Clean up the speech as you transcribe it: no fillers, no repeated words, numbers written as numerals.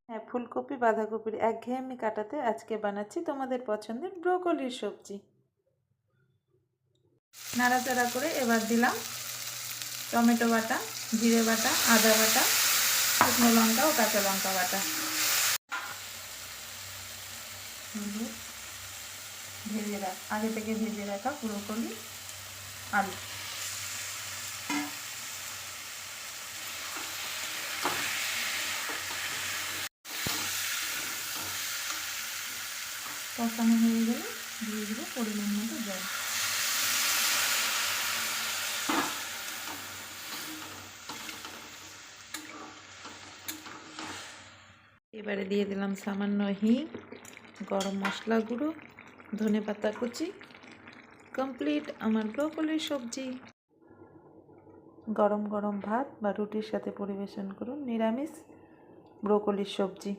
হ্যাঁ, ফুলকপি বাঁধাকপির একঘেয়েমি কাটাতে আজকে বানাচ্ছি তোমাদের পছন্দের ব্রোকলির সবজি। নাড়াচাড়া করে এবার দিলাম টমেটো বাটা, জিরে বাটা, আদা বাটা, শুকনো লঙ্কা ও কাঁচা লঙ্কা বাটা, আগে থেকে ভেজে রাখা ব্রোকলি, আলু। কষানো হয়ে গেলে দিয়ে দেবো পরিমাণ মতো জল। এবারে দিয়ে দিলাম সামান্য হিং, গরম মশলা গুঁড়ো, ধনেপাতা কুচি। কমপ্লিট আমার ব্রোকলির সবজি। গরম গরম ভাত বা রুটির সাথে পরিবেশন করুন নিরামিষ ব্রোকলির সবজি।